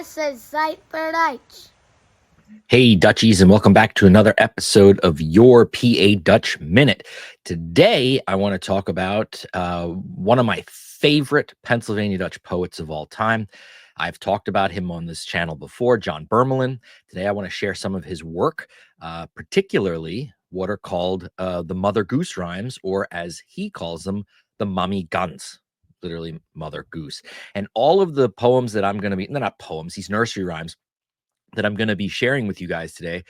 seid bereit. Hey, Dutchies, and welcome back to another episode of your PA Dutch Minute. Today, I want to talk about one of my favorite Pennsylvania Dutch poets of all time. I've talked about him on this channel before, John Birmelin. Today, I want to share some of his work, particularly what are called the Mother Goose Rhymes, or as he calls them, the Mammi Gans. Literally, Mother Goose. And all of the poems that I'm going to be, they're not poems, these nursery rhymes that I'm going to be sharing with you guys today,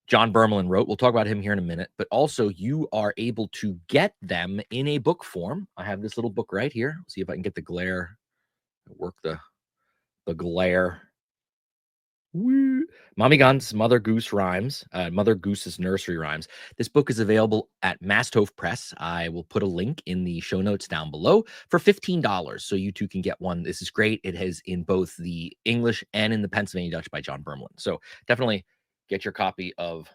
John Birmelin wrote. We'll talk about him here in a minute, but also you are able to get them in a book form. I have this little book right here. See if I can get the glare, work the glare. Woo. Mammi Gans, Mother Goose Rhymes, Mother Goose's Nursery Rhymes. This book is available at Masthof Press. I will put a link in the show notes down below for $15, so you too can get one. This is great. It has in both the English and in the Pennsylvania Dutch by John Birmelin. So definitely get your copy of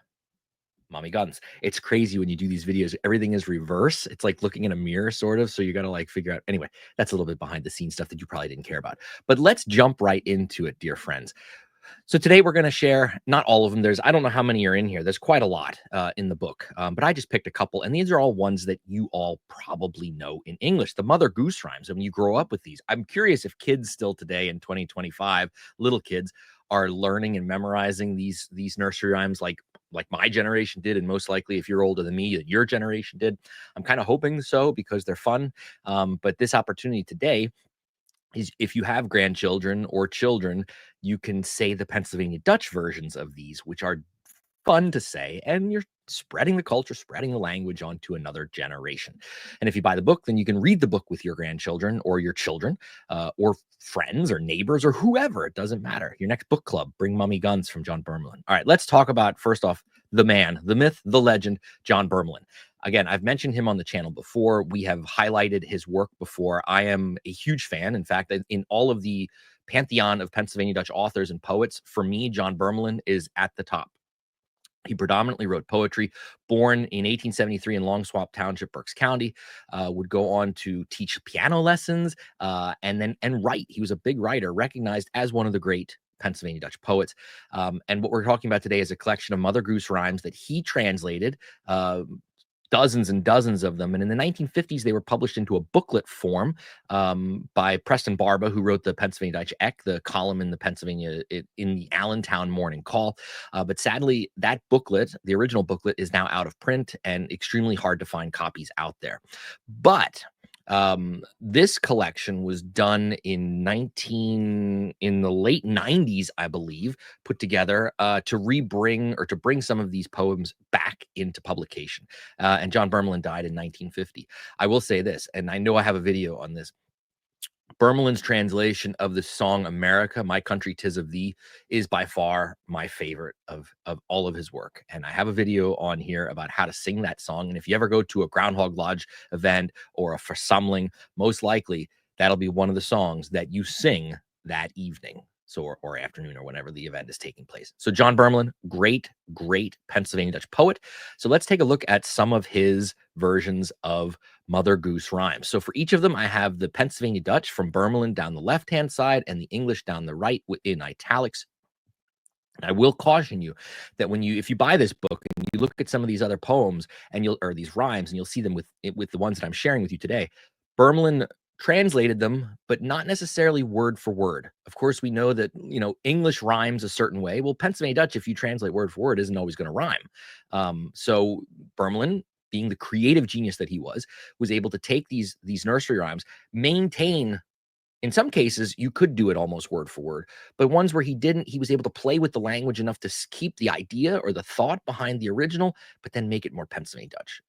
Mammi Gans. It's crazy when you do these videos. Everything is reverse. It's like looking in a mirror, sort of. So you got to like figure out. Anyway, that's a little bit behind the scenes stuff that you probably didn't care about. But let's jump right into it, dear friends. So today we're going to share, not all of them. I don't know how many are in here. There's quite a lot in the book, but I just picked a couple. And these are all ones that you all probably know in English. The Mother Goose Rhymes. When you grow up with these, I'm curious if kids still today in 2025, little kids, are learning and memorizing these nursery rhymes like my generation did, and most likely if you're older than me, that your generation did. I'm kind of hoping so because they're fun. But this opportunity today is, if you have grandchildren or children, you can say the Pennsylvania Dutch versions of these, which are fun to say, and you're spreading the culture, spreading the language onto another generation. And if you buy the book, then you can read the book with your grandchildren or your children, or friends or neighbors or whoever. It doesn't matter. Your next book club, bring Mammi Gans from John Birmelin. All right, let's talk about, first off, the man, the myth, the legend, John Birmelin. Again, I've mentioned him on the channel before. We have highlighted his work before. I am a huge fan. In fact, in all of the pantheon of Pennsylvania Dutch authors and poets, for me, John Birmelin is at the top. He predominantly wrote poetry. Born in 1873 in Long Swamp Township, Berks County, would go on to teach piano lessons and write. He was a big writer, recognized as one of the great Pennsylvania Dutch poets. And what we're talking about today is a collection of Mother Goose rhymes that he translated, dozens and dozens of them. And in the 1950s, they were published into a booklet form by Preston Barba, who wrote the Pennsylvania Dutch Eck, the column in the the Allentown Morning Call. But sadly, that booklet, the original booklet, is now out of print and extremely hard to find copies out there. But this collection was done in the late 90s, I believe, put together to bring some of these poems back into publication. And John Birmelin died in 1950. I will say this, and I know I have a video on this. Birmelin's translation of the song America, My Country 'Tis of Thee, is by far my favorite of all of his work. And I have a video on here about how to sing that song. And if you ever go to a Groundhog Lodge event or a Versammling, most likely that'll be one of the songs that you sing that evening. So, or afternoon, or whenever the event is taking place. So John Birmelin, great Pennsylvania Dutch poet. So let's take a look at some of his versions of Mother Goose Rhymes. So for each of them, I have the Pennsylvania Dutch from Birmelin down the left-hand side and the English down the right in italics. And I will caution you that if you buy this book and you look at some of these other poems or these rhymes, and you'll see them with the ones that I'm sharing with you today, Birmelin translated them, but not necessarily word for word. Of course, we know that, English rhymes a certain way. Well, Pennsylvania Dutch, if you translate word for word, isn't always going to rhyme. So Birmelin, being the creative genius that he was able to take these nursery rhymes, maintain. In some cases, you could do it almost word for word, but ones where he didn't, he was able to play with the language enough to keep the idea or the thought behind the original, but then make it more Pennsylvania Dutch.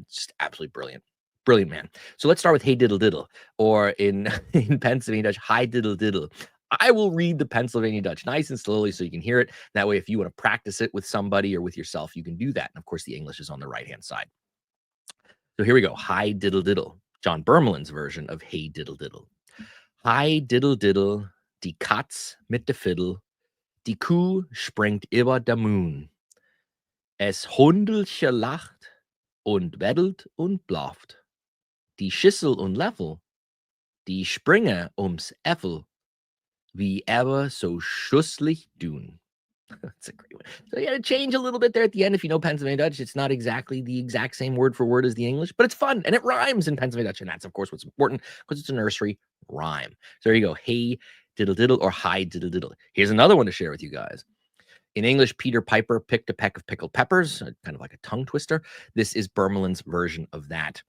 Just absolutely brilliant. Brilliant man. So let's start with Hey Diddle Diddle, or in Pennsylvania Dutch, Hi Diddle Diddle. I will read the Pennsylvania Dutch nice and slowly so you can hear it. That way, if you want to practice it with somebody or with yourself, you can do that. And of course, the English is on the right-hand side. So here we go. Hi Diddle Diddle, John Birmelin's version of Hey Diddle Diddle. Hi Diddle Diddle, die Katz mit der Fiddle, die Kuh springt über der Moon. Es Hundelche lacht und weddelt und blafft. Die Schüssel und Löffel, die springen ums Äffel. wie ever so schusslich doen. That's a great one. So you got to change a little bit there at the end. If you know Pennsylvania Dutch, it's not exactly the exact same word for word as the English, but it's fun and it rhymes in Pennsylvania Dutch. And that's, of course, what's important because it's a nursery rhyme. So there you go. Hey, diddle diddle, or hi, diddle diddle. Here's another one to share with you guys. In English, Peter Piper picked a peck of pickled peppers, kind of like a tongue twister. This is Birmelin's version of that.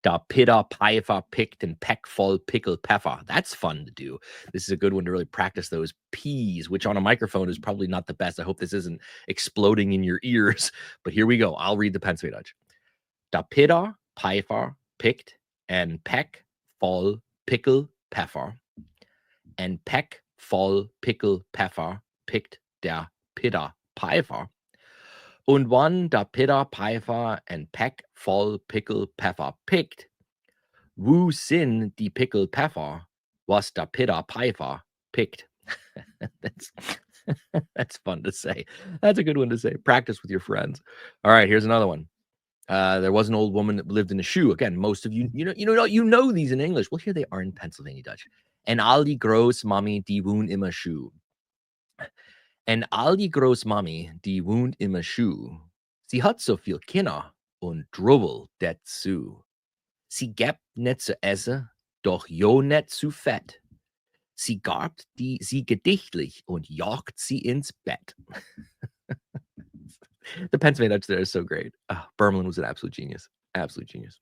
Da Pitta Pfeiffer picked and peck voll pickled pfeffer. That's fun to do. This is a good one to really practice those P's, which on a microphone is probably not the best. I hope this isn't exploding in your ears, but here we go. I'll read the Pennsylvania Dutch. Da Pitta Pfeiffer picked and peck voll pickle pfeffer. And peck voll pickle pfeffer picked der Pitta Pfeiffer. Und wann der Pitta Pfeiffer and peck voll pickle pfeffer picked, wo sind die pickle pfeffer, was der Pitta Pfeiffer picked? that's that's fun to say. That's a good one to say. Practice with your friends. All right, here's another one. There was an old woman that lived in a shoe. Again, most of you know these in English. Well, here they are in Pennsylvania Dutch. En al die Großmami, die wohnt immer Schuh. En all die Großmami, die wohnt immer Schuh. Sie hat so viel Kinder und Drubbel dazu. Sie gibt nicht zu essen, doch jo nicht zu fett. Sie garbt sie gedichtlich und jagt sie ins Bett. The Pennsylvania Dutch there is so great. Birmelin was an absolute genius. Absolute genius.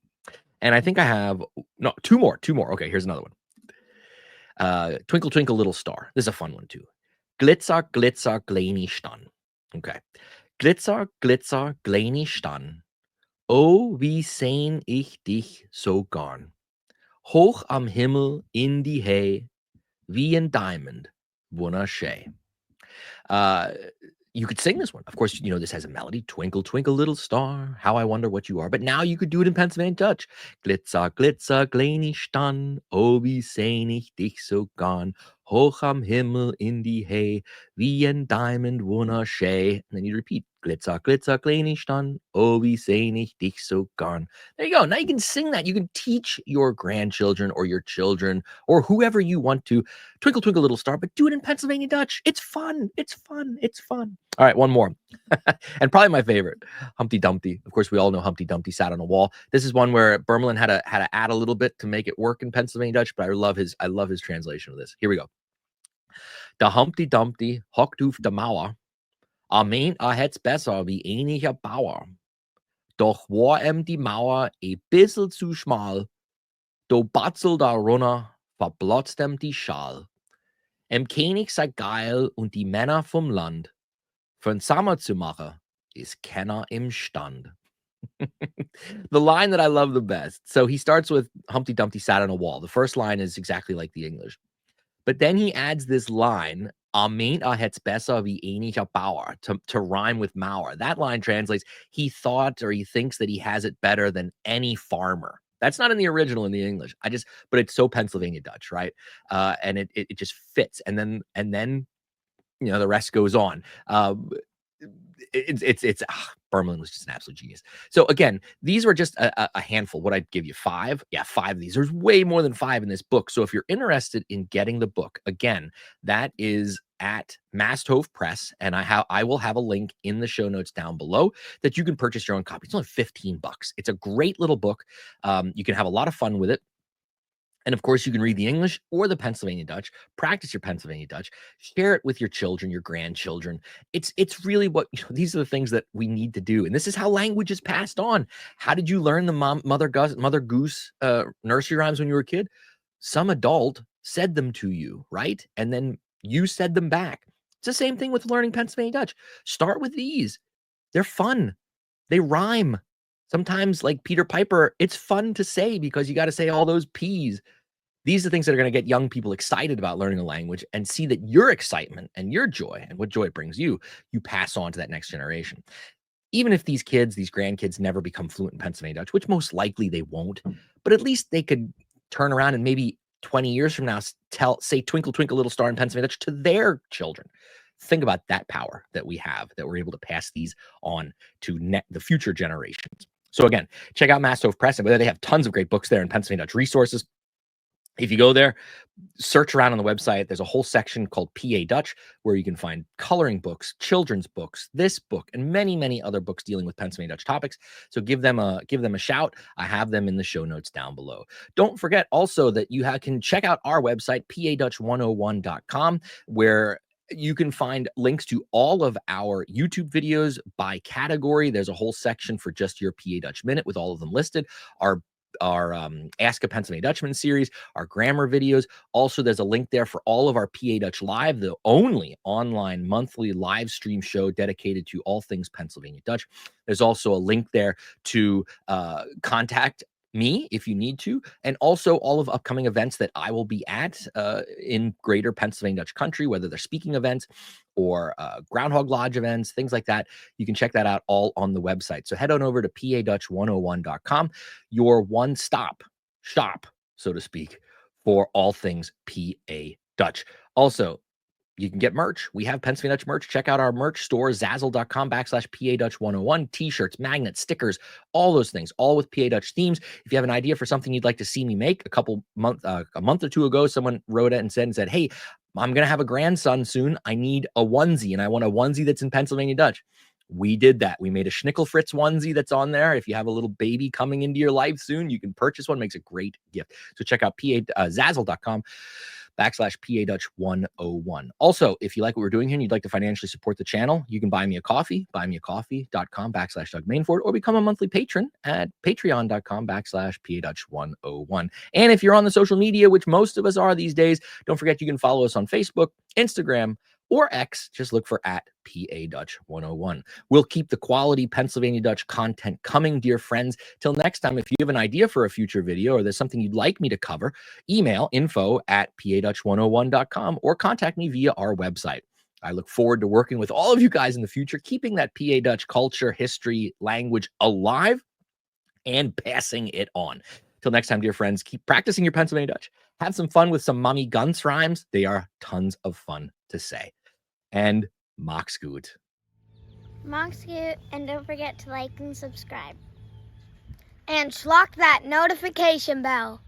And I think I have, no, two more. Okay, here's another one. Twinkle, Twinkle, Little Star. This is a fun one too. Glitzer, glitzer, kleine Stan. Okay. Glitzer, glitzer, kleine Stan. Oh, wie sehn ich dich so gern. Hoch am Himmel in die Hay, wie ein Diamond, wunderschön. You could sing this one. Of course, you know this has a melody. Twinkle, twinkle, little star, how I wonder what you are. But now you could do it in Pennsylvania Dutch. Glitzer, glitzer, kleine Stan, oh, wie sehn ich dich so gern. Hoch am Himmel in die Hay, wie ein Diamond, wunderschön. And then you repeat. Glitzer, glitzer, kleine Stan, oh, wie sehn ich dich so gern. There you go. Now you can sing that. You can teach your grandchildren or your children or whoever you want to. Twinkle, twinkle, little star, but do it in Pennsylvania Dutch. It's fun. It's fun. It's fun. All right, one more. And probably my favorite, Humpty Dumpty. Of course, we all know Humpty Dumpty sat on a wall. This is one where Birmelin had to add a little bit to make it work in Pennsylvania Dutch, but I love his translation of this. Here we go. Da Humpty Dumpty hockt auf der Mauer. Meint, het's besser wie einiger Bauer. Doch war die Mauer bissel zu schmal. Do batzel da runter, verblotzt die Schal. König sei geil und die Männer vom Land. Für'n Sommer zu machen, ist keiner imstand. The line that I love the best. So he starts with Humpty Dumpty sat on a wall. The first line is exactly like the English. But then he adds this line, meint het's besser wie einiger Bauer, to rhyme with Mauer. That line translates, he thought or he thinks that he has it better than any farmer. That's not in the original in the English. But it's so Pennsylvania Dutch, right? And it just fits. And then you know, the rest goes on. Birmelin was just an absolute genius. So again, these were just a handful. What I'd give you 5? Yeah, 5 of these. There's way more than 5 in this book. So if you're interested in getting the book, again, that is at Masthof Press, and I will have a link in the show notes down below that you can purchase your own copy. It's only $15. It's a great little book. You can have a lot of fun with it. And of course, you can read the English or the Pennsylvania Dutch, practice your Pennsylvania Dutch, share it with your children, your grandchildren. It's really what, these are the things that we need to do. And this is how language is passed on. How did you learn the Mother Goose nursery rhymes when you were a kid? Some adult said them to you, right? And then you said them back. It's the same thing with learning Pennsylvania Dutch. Start with these. They're fun. They rhyme. Sometimes, like Peter Piper, it's fun to say because you got to say all those P's. These are things that are going to get young people excited about learning a language and see that your excitement and your joy and what joy it brings you pass on to that next generation. Even if these kids, these grandkids never become fluent in Pennsylvania Dutch, which most likely they won't, but at least they could turn around and maybe 20 years from now say Twinkle, Twinkle, Little Star in Pennsylvania Dutch to their children. Think about that power that we have, that we're able to pass these on to the future generations. So again, check out Masthof Press. They have tons of great books there in Pennsylvania Dutch resources. If you go there, search around on the website, there's a whole section called PA Dutch where you can find coloring books, children's books, this book, and many, many other books dealing with Pennsylvania Dutch topics. So give them a shout. I have them in the show notes down below. Don't forget also that you can check out our website, padutch101.com, where you can find links to all of our YouTube videos by category. There's a whole section for just your PA Dutch Minute with all of them listed. Our Ask a Pennsylvania Dutchman series, our grammar videos. Also, there's a link there for all of our PA Dutch Live, the only online monthly live stream show dedicated to all things Pennsylvania Dutch. There's also a link there to contact me if you need to, and also all of upcoming events that I will be at in greater Pennsylvania Dutch country, whether they're speaking events or Groundhog Lodge events, things like that. You can check that out all on the website. So head on over to padutch101.com, your one-stop shop, so to speak, for all things PA Dutch. Also, you can get merch. We have Pennsylvania Dutch merch. Check out our merch store, zazzle.com/PA Dutch 101. T-shirts, magnets, stickers, all those things, all with PA Dutch themes. If you have an idea for something you'd like to see me make, a month or two ago, someone wrote it and said, hey, I'm going to have a grandson soon. I need a onesie, and I want a onesie that's in Pennsylvania Dutch. We did that. We made a Schnickel Fritz onesie that's on there. If you have a little baby coming into your life soon, you can purchase one. Makes a great gift. So check out zazzle.com/PA Dutch 101. Also, if you like what we're doing here and you'd like to financially support the channel, you can buy me a coffee, buymeacoffee.com/Doug Mainford, or become a monthly patron at patreon.com/PA Dutch 101. And if you're on the social media, which most of us are these days, don't forget you can follow us on Facebook, Instagram, or X. Just look for @PA Dutch 101. We'll keep the quality Pennsylvania Dutch content coming, dear friends. Till next time, if you have an idea for a future video or there's something you'd like me to cover, email info@padutch101.com or contact me via our website. I look forward to working with all of you guys in the future, keeping that PA Dutch culture, history, language alive and passing it on. Till next time, dear friends, keep practicing your Pennsylvania Dutch. Have some fun with some Mammi Gans rhymes. They are tons of fun to say. And Max gut. Mox you, and don't forget to like and subscribe. And schlock that notification bell.